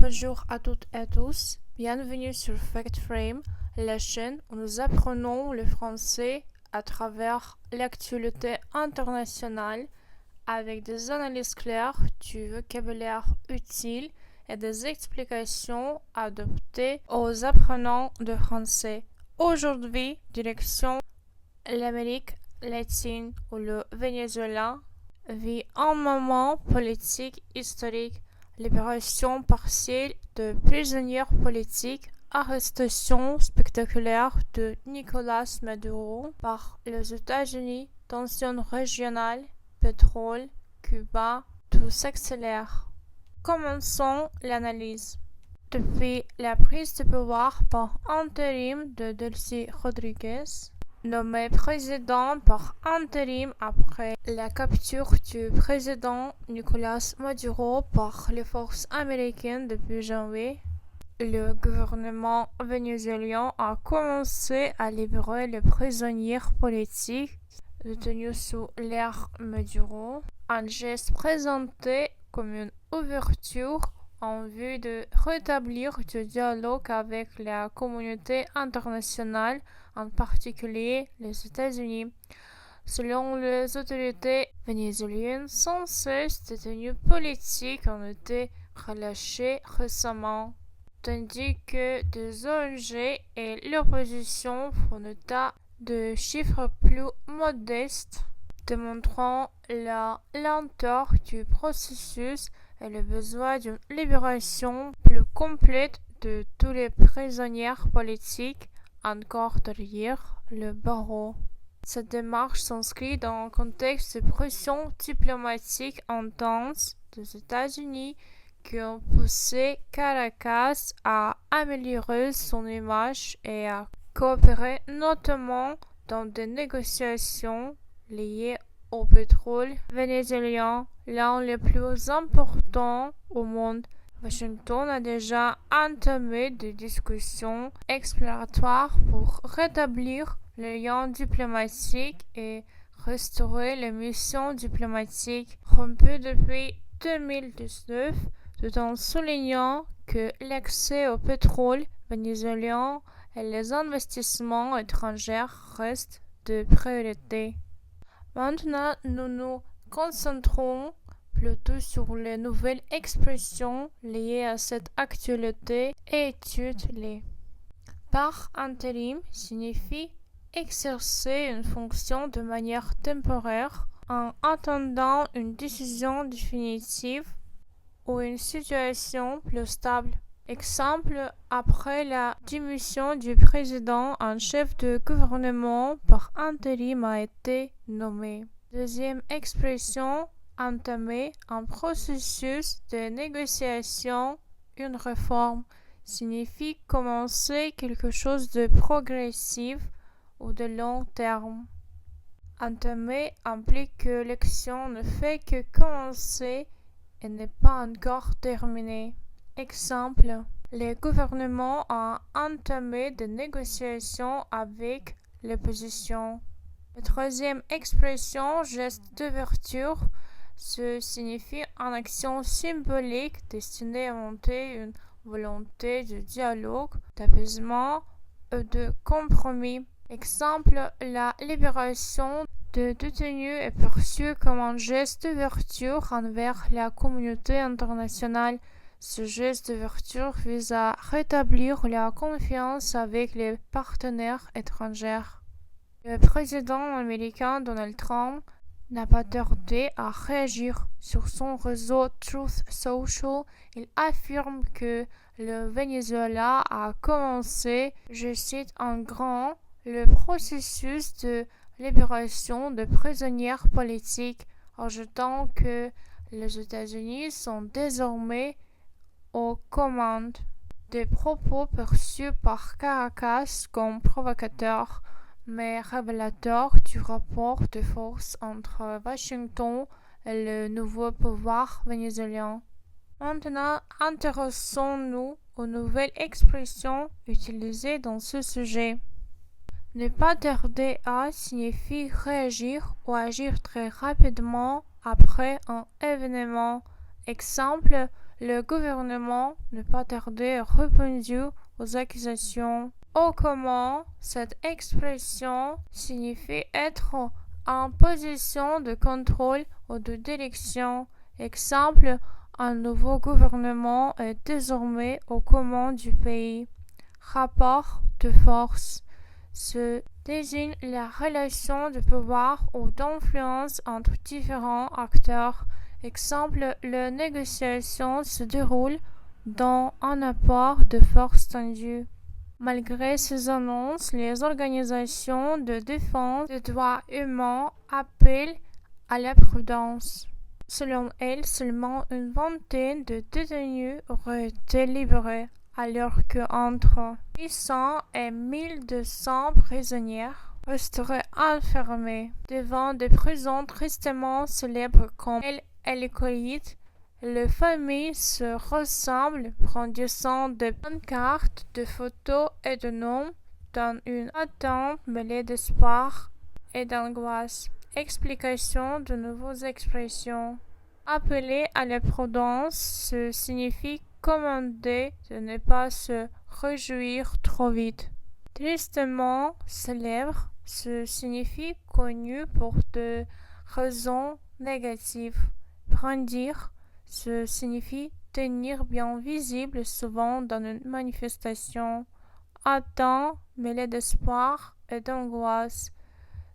Bonjour à toutes et à tous, bienvenue sur Fact Frame, la chaîne où nous apprenons le français à travers l'actualité internationale avec des analyses claires, du vocabulaire utile et des explications adaptées aux apprenants de français. Aujourd'hui, direction l'Amérique latine où le Venezuela vit un moment politique historique. Libération partielle de prisonniers politiques, arrestation spectaculaire de Nicolas Maduro par les États-Unis, tensions régionales, pétrole, Cuba, tout s'accélère. Commençons l'analyse. Depuis la prise de pouvoir par intérim de Delcy Rodriguez, nommé président par intérim après la capture du président Nicolas Maduro par les forces américaines depuis janvier, le gouvernement vénézuélien a commencé à libérer les prisonniers politiques détenus sous l'ère Maduro, un geste présenté comme une ouverture en vue de rétablir du dialogue avec la communauté internationale, en particulier les États-Unis. Selon les autorités vénézuéliennes, 116 détenus politiques ont été relâchés récemment, tandis que des ONG et l'opposition font état de chiffres plus modestes, démontrant la lenteur du processus et le besoin d'une libération plus complète de tous les prisonniers politiques encore derrière le barreau. Cette démarche s'inscrit dans un contexte de pression diplomatique intense des États-Unis qui ont poussé Caracas à améliorer son image et à coopérer notamment dans des négociations liées au pétrole vénézuélien, l'un des plus importants au monde. Washington a déjà entamé des discussions exploratoires pour rétablir les liens diplomatiques et restaurer les missions diplomatiques rompues depuis 2019, tout en soulignant que l'accès au pétrole vénézuélien et les investissements étrangers restent de priorité. Maintenant, nous nous concentrons plutôt sur les nouvelles expressions liées à cette actualité et études-les. Par intérim signifie exercer une fonction de manière temporaire en attendant une décision définitive ou une situation plus stable. Exemple, après la démission du président, un chef de gouvernement par intérim a été nommé. Deuxième expression, entamer un processus de négociation, une réforme, signifie commencer quelque chose de progressif ou de long terme. Entamer implique que l'action ne fait que commencer et n'est pas encore terminée. Exemple, le gouvernement a entamé des négociations avec l'opposition. La troisième expression, geste d'ouverture, ce signifie une action symbolique destinée à montrer une volonté de dialogue, d'apaisement ou de compromis. Exemple, la libération de détenus est perçue comme un geste d'ouverture envers la communauté internationale. Ce geste d'ouverture vise à rétablir la confiance avec les partenaires étrangers. Le président américain Donald Trump n'a pas tardé à réagir sur son réseau Truth Social. Il affirme que le Venezuela a commencé, je cite en grand, le processus de libération de prisonniers politiques, ajoutant que les États-Unis sont désormais aux commandes. Des propos perçus par Caracas comme provocateurs, mais révélateurs du rapport de force entre Washington et le nouveau pouvoir vénézuélien. Maintenant, intéressons-nous aux nouvelles expressions utilisées dans ce sujet. Ne pas tarder à signifie réagir ou agir très rapidement après un événement. Exemple, Le gouvernement n'a pas tardé à répondre aux accusations. Autrement, cette expression signifie être en position de contrôle ou de direction. Exemple, un nouveau gouvernement est désormais aux commandes du pays. Rapport de force se désigne la relation de pouvoir ou d'influence entre différents acteurs. Exemple, la négociation se déroule dans un rapport de force tendu. Malgré ces annonces, les organisations de défense des droits humains appellent à la prudence. Selon elles, seulement une vingtaine de détenus auraient été libérés, alors qu'entre 800 et 1200 prisonniers resteraient enfermés devant des prisons tristement célèbres comme El Koweït. Les familles se ressemblent, brandissant des pancartes, de photos et de noms, dans une attente mêlée d'espoir et d'angoisse. Explication de nouvelles expressions. Appeler à la prudence, ce signifie commander de ne pas se réjouir trop vite. Tristement célèbre, ce signifie connu pour des raisons négatives. Brandir, ce signifie tenir bien visible souvent dans une manifestation. Attend, mêlé d'espoir et d'angoisse.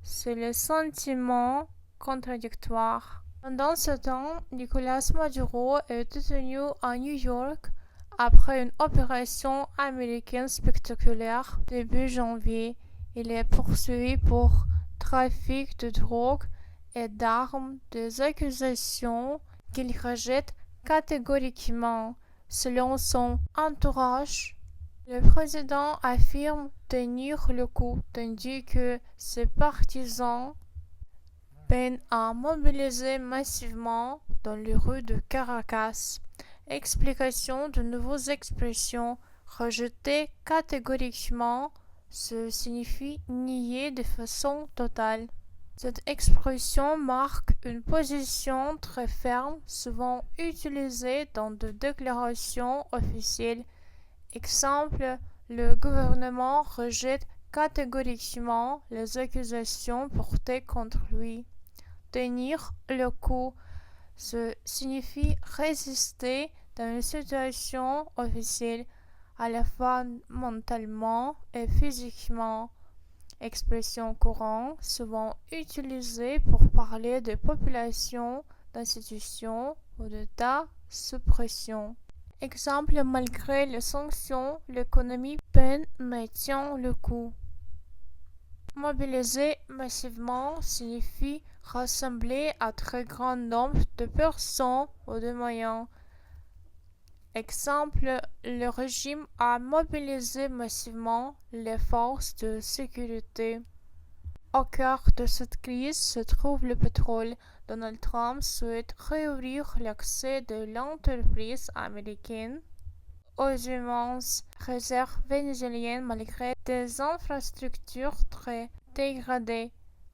C'est le sentiment contradictoire. Pendant ce temps, Nicolas Maduro est détenu à New York après une opération américaine spectaculaire début janvier. Il est poursuivi pour trafic de drogue et d'armes, des accusations qu'il rejette catégoriquement. Selon son entourage, le président affirme tenir le coup, tandis que ses partisans peinent à mobiliser massivement dans les rues de Caracas. Explication de nouvelles expressions. Rejeter catégoriquement, ce signifie nier de façon totale. Cette expression marque une position très ferme, souvent utilisée dans des déclarations officielles. Exemple, le gouvernement rejette catégoriquement les accusations portées contre lui. Tenir le coup, ce signifie résister dans une situation officielle, à la fois mentalement et physiquement. Expression courante, souvent utilisée pour parler de populations, d'institutions ou d'états sous pression. Exemple, malgré les sanctions, l'économie peine mais tient le coup. Mobiliser massivement signifie rassembler un très grand nombre de personnes ou de moyens. Exemple, le régime a mobilisé massivement les forces de sécurité. Au cœur de cette crise se trouve le pétrole. Donald Trump souhaite réouvrir l'accès de l'entreprise américaine aux immenses réserves vénézuéliennes malgré des infrastructures très dégradées.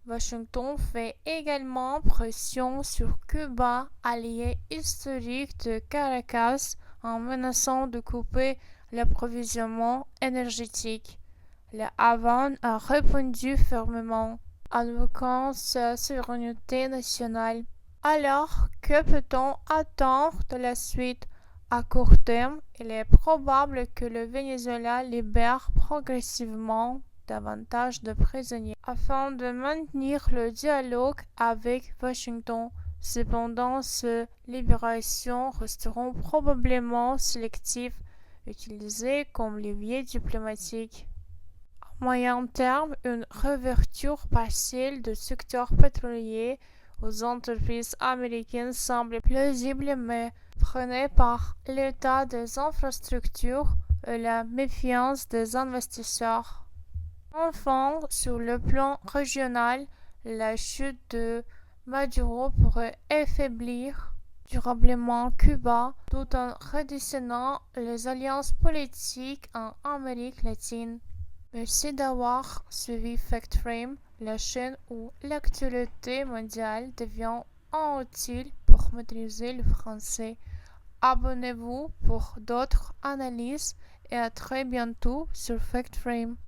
Washington fait également pression sur Cuba, allié historique de Caracas, en menaçant de couper l'approvisionnement énergétique. La Havane a répondu fermement, invoquant sa souveraineté nationale. Alors, que peut-on attendre de la suite? À court terme, il est probable que le Venezuela libère progressivement davantage de prisonniers afin de maintenir le dialogue avec Washington. Cependant, ces libérations resteront probablement sélectives, utilisées comme levier diplomatique. À moyen terme, une réouverture partielle du secteur pétrolier aux entreprises américaines semble plausible, mais freinée par l'état des infrastructures et la méfiance des investisseurs. Enfin, sur le plan régional, la chute de Maduro pourrait affaiblir durablement Cuba tout en redessinant les alliances politiques en Amérique latine. Merci d'avoir suivi FactFrame, la chaîne où l'actualité mondiale devient utile pour maîtriser le français. Abonnez-vous pour d'autres analyses et à très bientôt sur FactFrame.